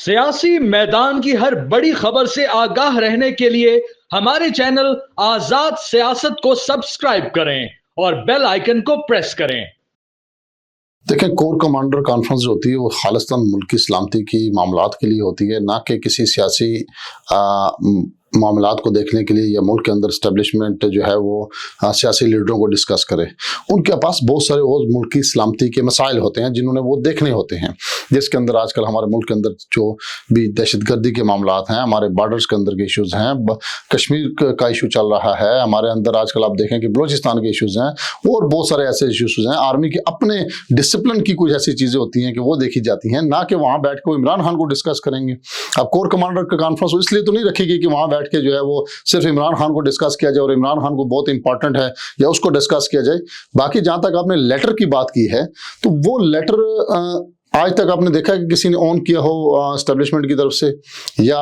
सियासी मैदान की हर बड़ी खबर से आगाह रहने के लिए हमारे चैनल आजाद सियासत को सब्सक्राइब करें और बेल आइकन को प्रेस करें। देखें, कोर कमांडर कॉन्फ्रेंस जो होती है वो खालिस्तान मुल्की सलामती की मामलात के लिए होती है, ना कि किसी सियासी मामलात को देखने के लिए या मुल्क के अंदर इस्टेब्लिशमेंट जो है वो सियासी लीडरों को डिस्कस करे। उनके पास बहुत सारे और मुल्की सलामती के मसाइल होते हैं जिन्होंने वो देखने होते हैं, जिसके अंदर आजकल हमारे मुल्क के अंदर जो भी दहशतगर्दी के मामलात हैं, हमारे बॉर्डर्स के अंदर के इशूज़ हैं, कश्मीर का इशू चल रहा है, हमारे अंदर आजकल आप देखें कि बलोचिस्तान के इशूज़ हैं और बहुत सारे ऐसे इशूज़ हैं। आर्मी के अपने डिसिप्लिन की कुछ ऐसी चीज़ें होती हैं कि वो देखी जाती हैं, ना कि वहाँ बैठ के वो इमरान खान को डिस्कस करेंगे। अब कोर कमांडर का कॉन्फ्रेंस इसलिए तो नहीं रखेगी कि वहाँ के जो है वो सिर्फ इमरान खान को डिस्कस किया जाए और इमरान खान को बहुत इंपॉर्टेंट है या उसको डिस्कस किया जाए। बाकी जहां तक आपने लेटर की बात की है तो वो लेटर आज तक आपने देखा कि किसी ने ऑन किया हो एस्टेब्लिशमेंट की तरफ से, या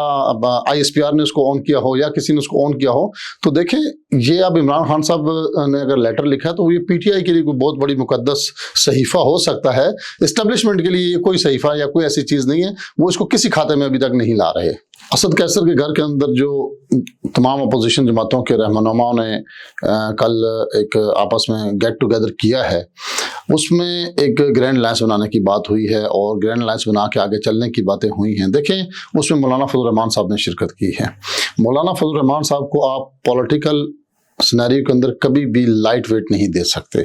ISPR ने उसको ऑन किया हो या किसी ने उसको ऑन किया हो। तो देखें, ये अब इमरान खान साहब ने अगर लेटर लिखा है तो ये PTI के लिए कोई बहुत बड़ी मुकद्दस सहीफा हो सकता है। एस्टेब्लिशमेंट के लिए ये कोई सहीफा या कोई ऐसी चीज़ नहीं है, वो इसको किसी खाते में अभी तक नहीं ला रहे। असद कैसर के घर के अंदर जो तमाम अपोजिशन जमातों के रहनुमाओं ने कल एक आपस में गेट टुगेदर किया है, उसमें एक ग्रैंड अलायंस बनाने की बात हुई है और ग्रैंड अलायंस बना के आगे चलने की बातें हुई हैं। देखें, उसमें मौलाना फजल रहमान साहब ने शिरकत की है। मौलाना फजल रहमान साहब को आप पॉलिटिकल सिनेरियो के अंदर कभी भी लाइट वेट नहीं दे सकते।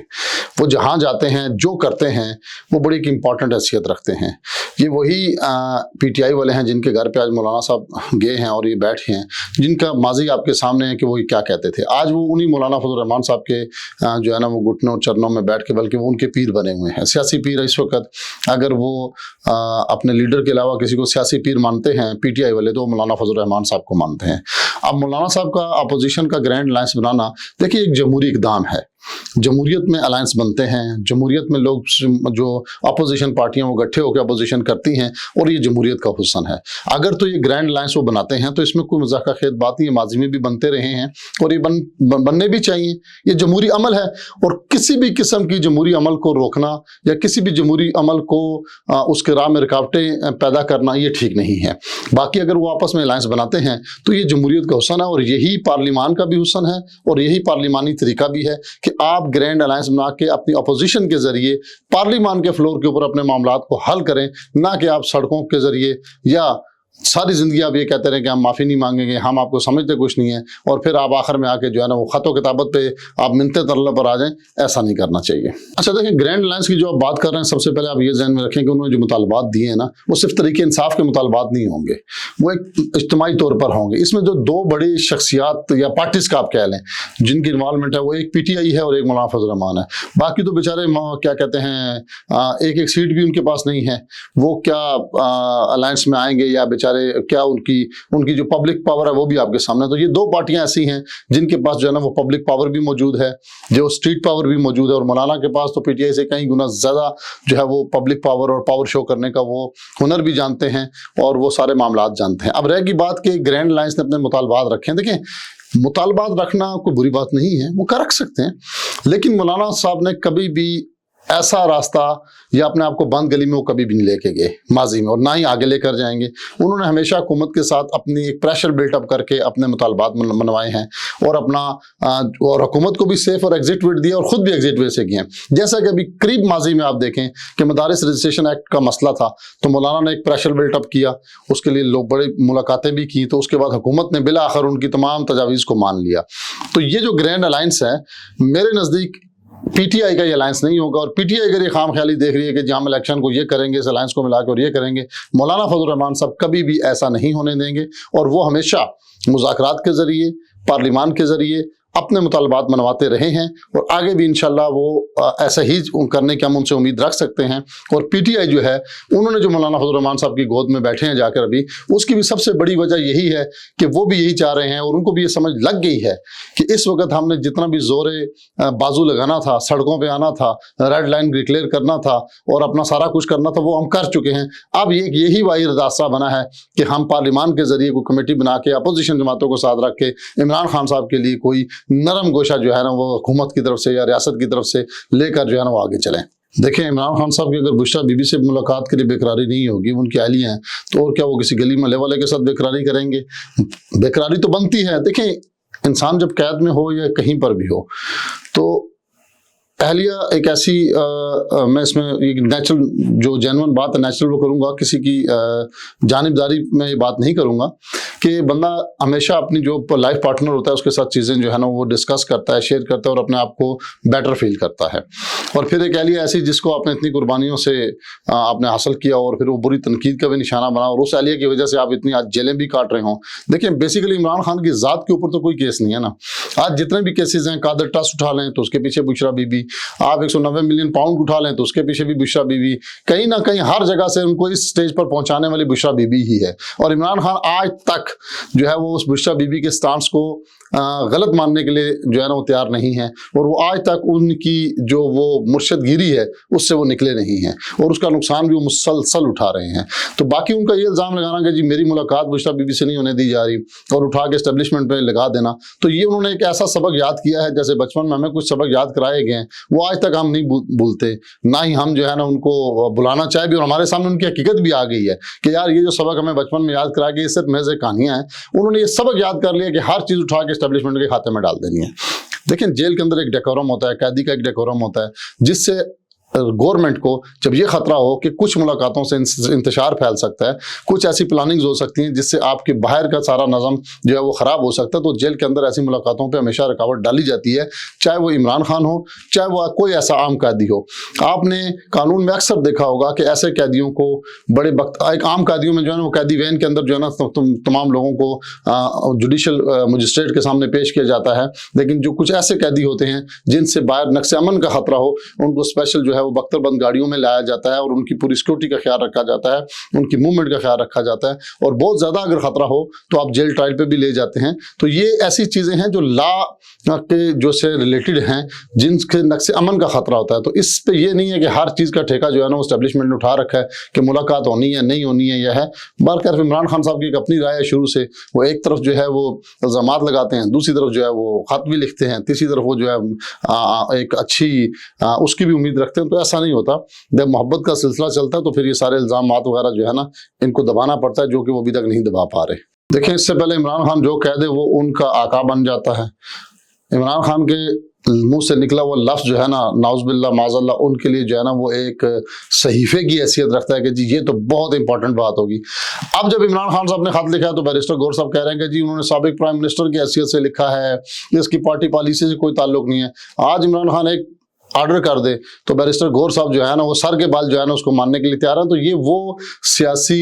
वो जहाँ जाते हैं, जो करते हैं, वो बड़ी एक इम्पॉर्टेंट हैसियत रखते हैं। ये वही PTI वाले हैं जिनके घर पे आज मौलाना साहब गए हैं और ये बैठे हैं, जिनका माजी आपके सामने है कि वो क्या कहते थे। आज वो उन्हीं मौलाना फजल रहमान साहब के जो है ना वो घुटनों चरणों में बैठ के, बल्कि वो उनके पीर बने हुए हैं, सियासी पीर। इस वक्त अगर वो अपने लीडर के अलावा किसी को सियासी पीर मानते हैं PTI वाले, तो मौलाना फजल रहमान साहब को मानते हैं। अब मौलाना साहब का अपोजिशन का ग्रैंड अलायंस बनाना, देखिए, एक जमहूरी इक़दाम है। जमहूरियत में अलायंस बनते हैं, जमहूरियत में लोग जो अपोजिशन पार्टियां वो इकट्ठे होकर अपोजिशन करती हैं और ये जमहूरियत का हुस्न है। अगर तो ये ग्रैंड अलायंस वो बनाते हैं तो इसमें कोई मज़ाक़ खेत बात नहीं है, माजी में भी बनते रहे हैं और ये बनने भी चाहिए। ये जमहूरी अमल है और किसी भी किस्म की जमहूरी अमल को रोकना या किसी भी जमहूरी अमल को उसके राह में रुकावटें पैदा करना, ये ठीक नहीं है। बाकी अगर वो आपस में अलायंस बनाते हैं तो ये जमहूरियत का हुस्न है और यही पार्लिमान का भी हुस्न है और यही पार्लिमानी तरीका भी है कि आप ग्रैंड अलायंस बना के अपनी अपोजिशन के जरिए पार्लिमान के फ्लोर के ऊपर अपने मामलात को हल करें, ना कि आप सड़कों के जरिए या सारी ज़िंदगी आप ये कहते रहे कि हम माफ़ी नहीं मांगेंगे, हम आपको समझते कुछ नहीं है, और फिर आप आखिर में आके जो है ना वो ख़तो किताबत पे आप मिन्नतें तरले पर आ जाएं। ऐसा नहीं करना चाहिए। अच्छा, देखिए, ग्रैंड अलायंस की जो आप बात कर रहे हैं, सबसे पहले आप ये ज़हन में रखें कि उन्होंने जो मुतालबात दिए हैं ना, वो सिर्फ तरीके इंसाफ के मुतालबात नहीं होंगे, वो एक इज्तिमाई तौर पर होंगे। इसमें जो दो बड़ी शख्सियात या पार्टीज़ का आप कह लें जिनकी इन्वॉल्वमेंट है, वो एक PTI है और एक मौलाना फजल रहमान है। बाकी तो बेचारे क्या कहते हैं, एक एक सीट भी उनके पास नहीं है, वो क्या अलायंस में आएंगे या बेचारे क्या उनकी जो पब्लिक पावर है वो भी आपके सामने। तो ये दो पार्टियां ऐसी हैं जिनके पास जो है ना वो पब्लिक पावर भी मौजूद है, जो स्ट्रीट पावर भी मौजूद है, और मौलाना के पास तो PTI से कई गुना ज़्यादा जो है वो पब्लिक पावर और पावर शो करने का वो हुनर भी जानते हैं और वो सारे मामलात जानते हैं। अब रह की बात कि ग्रैंड अलायंस ने अपने मुतालबात रखे हैं। देखें, मुतालबात रखना कोई बुरी बात नहीं है, वो कर रख सकते हैं, लेकिन मौलाना साहब ने कभी भी ऐसा रास्ता या अपने आप को बंद गली में वो कभी भी नहीं लेके गए माजी में, और ना ही आगे लेकर जाएंगे। उन्होंने हमेशा हुकूमत के साथ अपनी एक प्रेशर बिल्टअप करके अपने मुतालबात मनवाए हैं और अपना और हुकूमत को भी सेफ और एग्जिट वे दिया और ख़ुद भी एग्जिट वे से किए हैं। जैसा कि अभी करीब माजी में आप देखें कि मदारिस रजिस्ट्रेशन एक्ट का मसला था, तो मौलाना ने एक प्रेशर बिल्टअप किया, उसके लिए लोग बड़ी मुलाकातें भी की, तो उसके बाद हुकूमत ने बिला आखिर उनकी तमाम तजावीज़ को मान लिया। तो ये जो ग्रैंड अलायंस है, मेरे नज़दीक PTI का ये अलायंस नहीं होगा, और PTI अगर ये खाम ख्याली देख रही है कि जहाँ हम इलेक्शन को ये करेंगे, इस अलायंस को मिला के और ये करेंगे, मौलाना फजल रहमान साहब कभी भी ऐसा नहीं होने देंगे और वो हमेशा मुज़ाकरात के ज़रिए, पार्लिमान के ज़रिए अपने मुतालबात मनवाते रहे हैं और आगे भी इंशाल्लाह वो ऐसा ही करने की हम उनसे उम्मीद रख सकते हैं। और PTI जो है, उन्होंने जो मौलाना फजल रहमान साहब की गोद में बैठे हैं जाकर अभी, उसकी भी सबसे बड़ी वजह यही है कि वो भी यही चाह रहे हैं और उनको भी ये समझ लग गई है कि इस वक्त हमने जितना भी जोरे बाजू लगाना था, सड़कों पर आना था, रेड लाइन डिक्लेयर करना था और अपना सारा कुछ करना था, वो हम कर चुके हैं। अब यही वाही रास्ता बना है कि हम पार्लिमान के जरिए कोई कमेटी बना के अपोजिशन जमातों को साथ रख के इमरान खान साहब के लिए कोई नरम गोशा जो है ना वो हुकूमत की तरफ से या रियासत की तरफ से लेकर जो है ना वो आगे चलें। دیکھیں عمران خان صاحب کی اگر بشریٰ بی بی سے ملاقات کے لیے بےقراری نہیں ہوگی، ان کی اہلیہ ہیں، تو اور کیا وہ کسی گلی محلے والے کے ساتھ بےقراری کریں گے؟ بےقراری تو بنتی ہے۔ دیکھیں انسان جب قید میں ہو یا کہیں پر بھی ہو تو اہلیہ ایک ایسی میں اس میں نیچرل جو جینون بات ہے نیچرل وہ کروں گا، کسی کی جانبداری میں یہ بات نہیں کروں گا کہ بندہ ہمیشہ اپنی جو لائف پارٹنر ہوتا ہے اس کے ساتھ چیزیں جو ہے نا وہ ڈسکس کرتا ہے، شیئر کرتا ہے اور اپنے آپ کو بیٹر فیل کرتا ہے۔ اور پھر ایک اہلیہ ایسی جس کو آپ نے اتنی قربانیوں سے آپ نے حاصل کیا اور پھر وہ بری تنقید کا بھی نشانہ بنا، اور اس اہلیہ کی وجہ سے آپ اتنی آج جیلیں بھی کاٹ رہے ہوں۔ دیکھیں بیسیکلی عمران خان کی ذات کے اوپر تو کوئی کیس نہیں ہے نا۔ آج جتنے بھی کیسز ہیں، قادر ٹرسٹ اٹھا لیں تو اس کے پیچھے بشریٰ بی بی، آپ 190 ملین پاؤنڈ اٹھا لیں تو اس کے پیچھے بھی بشریٰ بی بی، کہیں نہ کہیں ہر جگہ سے ان کو اس سٹیج پر پہنچانے والی بشریٰ بی بی ہی ہے۔ اور عمران خان آج تک جو ہے وہ اس بشریٰ بی بی کے سٹانس کو غلط ماننے کے لیے جو ہے نا وہ تیار نہیں ہے، اور وہ آج تک ان کی جو وہ مرشد گیری ہے اس سے وہ نکلے نہیں ہیں، اور اس کا نقصان بھی وہ مسلسل اٹھا رہے ہیں۔ تو باقی ان کا یہ الزام لگانا کہ جی میری ملاقات بشریٰ بی بی سے نہیں ہونے دی جا رہی اور اٹھا کے اسٹیبلشمنٹ پہ لگا دینا، تو یہ انہوں نے ایک ایسا سبق یاد کیا ہے جیسے بچپن میں ہمیں کچھ سبق یاد کرائے گئے ہیں، وہ آج تک ہم نہیں بھولتے، نہ ہی ہم جو ہے نا ان کو بلانا چاہے بھی، اور ہمارے سامنے ان کی حقیقت بھی آ گئی ہے کہ یار یہ جو سبق ہمیں بچپن میں یاد کرا گئے یہ صرف محض کہانیاں ہیں۔ انہوں نے یہ سبق یاد کر لیا کہ ہر چیز اٹھا کے اسٹیبلشمنٹ کے کھاتے میں ڈال دینی ہے۔ دیکھیں جیل کے اندر ایک ڈیکورم ہوتا ہے، قیدی کا ایک ڈیکورم ہوتا ہے، جس سے گورنمنٹ کو جب یہ خطرہ ہو کہ کچھ ملاقاتوں سے انتشار پھیل سکتا ہے، کچھ ایسی پلاننگز ہو سکتی ہیں جس سے آپ کے باہر کا سارا نظم جو ہے وہ خراب ہو سکتا ہے، تو جیل کے اندر ایسی ملاقاتوں پہ ہمیشہ رکاوٹ ڈالی جاتی ہے، چاہے وہ عمران خان ہو چاہے وہ کوئی ایسا عام قیدی ہو۔ آپ نے قانون میں اکثر دیکھا ہوگا کہ ایسے قیدیوں کو بڑے ایک عام قیدیوں میں جو ہے نا وہ قیدی وین کے اندر جو ہے نا تمام لوگوں کو جوڈیشل مجسٹریٹ کے سامنے پیش کیا جاتا ہے، لیکن جو کچھ ایسے قیدی ہوتے ہیں جن سے باہر نقص امن کا خطرہ ہو ان کو اسپیشل جو ہے وہ بختر بند گاڑیوں میں لایا جاتا ہے اور ان کی پوری سیکورٹی کا خیال رکھا جاتا ہے، ان کی موومنٹ کا خیال رکھا جاتا ہے، اور بہت زیادہ اگر خطرہ ہو تو آپ جیل ٹرائل پہ بھی لے جاتے ہیں۔ تو یہ ایسی چیزیں ہیں جو لا کے جو سے ریلیٹڈ ہیں، جن کے نقص امن کا خطرہ ہوتا ہے۔ تو اس پہ یہ نہیں ہے کہ ہر چیز کا ٹھیکہ جو ہے نا وہ اسٹیبلشمنٹ نے اٹھا رکھا ہے کہ ملاقات ہونی ہے نہیں ہونی ہے، یہ ہے بہرکیف عمران خان صاحب کی ایک اپنی رائے ہے شروع سے، وہ ایک طرف جو ہے وہ الزامات لگاتے ہیں، دوسری طرف جو ہے وہ خط بھی لکھتے ہیں، تیسری طرف وہ جو ہے ایک اچھی اس کی بھی امید رکھتے ہیں۔ تو ایسا نہیں ہوتا، جب محبت کا سلسلہ چلتا ہے تو پھر یہ سارے الزامات وغیرہ جو ہے نا ان کو دبانا پڑتا ہے، جو کہ وہ ابھی تک نہیں دبا پا رہے۔ دیکھیں اس سے پہلے عمران خان جو کہہ دے وہ ان کا آقا بن جاتا ہے۔ عمران خان کے منہ سے نکلا وہ لفظ جو ہے نا نعوذ باللہ معاذ اللہ ان کے لیے جو ہے نا وہ ایک صحیفے کی حیثیت رکھتا ہے کہ جی یہ تو بہت امپورٹنٹ بات ہوگی۔ اب جب عمران خان صاحب نے خط لکھا ہے تو بیرسٹر گور صاحب کہہ رہے ہیں کہ جی انہوں نے سابق پرائم منسٹر کی حیثیت سے لکھا ہے، اس کی پارٹی پالیسی سے کوئی تعلق نہیں ہے۔ آج عمران خان ایک آرڈر کر دے تو بیرسٹر گور صاحب جو ہے نا وہ سر کے بال جو ہے نا اس کو ماننے کے لیے تیار ہیں۔ تو یہ وہ سیاسی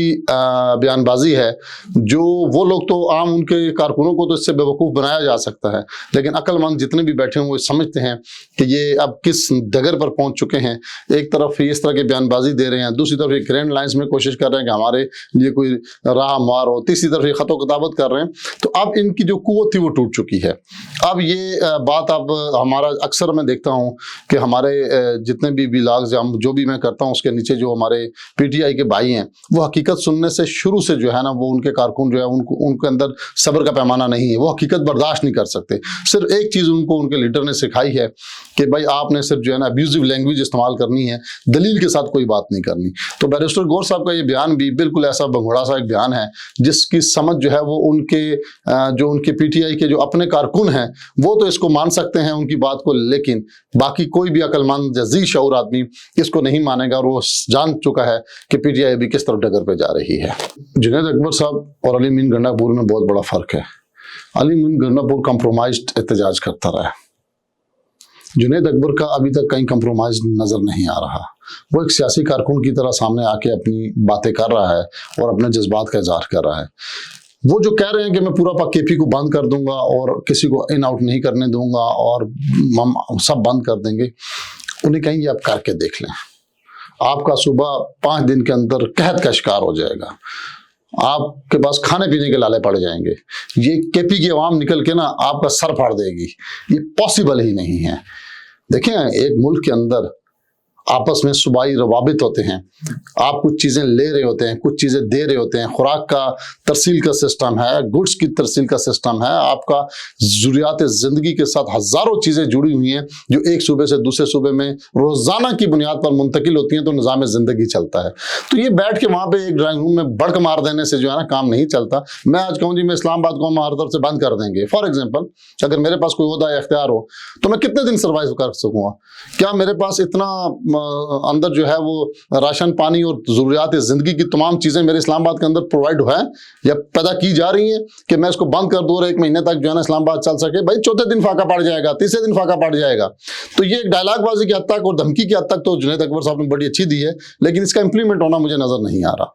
بیان بازی ہے جو وہ لوگ تو عام ان کے کارکنوں کو تو اس سے بیوقوف بنایا جا سکتا ہے، لیکن عقل مند جتنے بھی بیٹھے ہیں وہ سمجھتے ہیں کہ یہ اب کس ڈگر پر پہنچ چکے ہیں۔ ایک طرف اس طرح کے بیان بازی دے رہے ہیں، دوسری طرف یہ گرینڈ لائنز میں کوشش کر رہے ہیں کہ ہمارے لیے کوئی راہ ہموار ہو، تیسری طرف یہ خط و کتابت کر رہے ہیں۔ تو اب ان کی جو قوت تھی وہ ٹوٹ چکی ہے۔ اب یہ بات اب ہمارا اکثر میں دیکھتا ہوں کہ ہمارے جتنے بھی ولاگز جو بھی میں کرتا ہوں اس کے نیچے جو ہمارے پی ٹی آئی کے بھائی ہیں وہ حقیقت سننے سے شروع سے جو ہے نا وہ ان کے کارکن جو ہے ان کے اندر صبر کا پیمانہ نہیں ہے، وہ حقیقت برداشت نہیں کر سکتے۔ صرف ایک چیز ان کو ان کے لیڈر نے سکھائی ہے کہ بھائی آپ نے صرف جو ہے نا ابیوزو لینگویج استعمال کرنی ہے، دلیل کے ساتھ کوئی بات نہیں کرنی۔ تو بیرسٹر گور صاحب کا یہ بیان بھی بالکل ایسا بنگھوڑا سا ایک بیان ہے جس کی سمجھ جو ہے وہ ان کے پی ٹی آئی کے جو اپنے کارکن ہیں وہ تو اس کو مان سکتے ہیں ان کی بات کو، لیکن باقی کوئی بھی عقل مند یا ذی شعور آدمی اس کو نہیں مانے گا، اور وہ جان چکا ہے کہ پی ٹی آئی ابھی کس طرف ڈگر پہ جا رہی ہے۔ جنید اکبر صاحب اور علی مین گنڈا پور میں بہت بڑا فرق ہے۔ علی مین گنڈا پور کمپرومائزڈ احتجاج کرتا رہا ہے، جنید اکبر کا ابھی تک کہیں کمپرومائز نظر نہیں آ رہا۔ وہ ایک سیاسی کارکن کی طرح سامنے آ کے اپنی باتیں کر رہا ہے اور اپنے جذبات کا اظہار کر رہا ہے۔ وہ جو کہہ رہے ہیں کہ میں پورا کے پی کو بند کر دوں گا اور کسی کو ان آؤٹ نہیں کرنے دوں گا اور ہم سب بند کر دیں گے، انہیں کہیں گے آپ کر کے دیکھ لیں، آپ کا صبح 5 دن کے اندر قحط کا شکار ہو جائے گا، آپ کے پاس کھانے پینے کے لالے پڑ جائیں گے، یہ کے پی کی عوام نکل کے نا آپ کا سر پھاڑ دے گی، یہ پاسبل ہی نہیں ہے۔ دیکھیں ایک ملک کے اندر आपस में सूबाई रवाबित होते हैं। आप कुछ चीज़ें ले रहे होते हैं, कुछ चीज़ें दे रहे होते हैं, खुराक का तरसील का सिस्टम है, गुड्स की तरसील का सिस्टम है, आपका ज़रूरियात ज़िंदगी के साथ हज़ारों चीज़ें जुड़ी हुई हैं जो एक सूबे से दूसरे सूबे में रोज़ाना की बुनियाद पर मुंतकिल होती हैं, तो निज़ाम ज़िंदगी चलता है। तो ये बैठ के वहाँ पे एक ड्राइंग रूम में बड़क मार देने से जो है ना काम नहीं चलता। मैं आज कहूँ जी मैं इस्लामाबाद को हम हर तरफ से बंद कर देंगे, फॉर एग्जाम्पल अगर मेरे पास कोई ओहदा या इख्तियार हो तो मैं कितने दिन सर्वाइव कर सकूँगा? क्या मेरे पास इतना अंदर जो है वो राशन पानी और ज़रूरियात ज़िंदगी की तमाम चीज़ें मेरे इस्लामाबाद के अंदर प्रोवाइड है या पैदा की जा रही हैं कि मैं इसको बंद कर दूँ और 1 महीने तक जो है ना इस्लामाबाद चल सके? भाई चौथे दिन फाका पड़ जाएगा, तीसरे दिन फाका पड़ जाएगा। तो ये एक डायलॉगबाजी की हद तक और धमकी की हद तक तो जुनैद अकबर साहब ने बड़ी अच्छी दी है, लेकिन इसका इंप्लीमेंट होना मुझे नज़र नहीं आ रहा।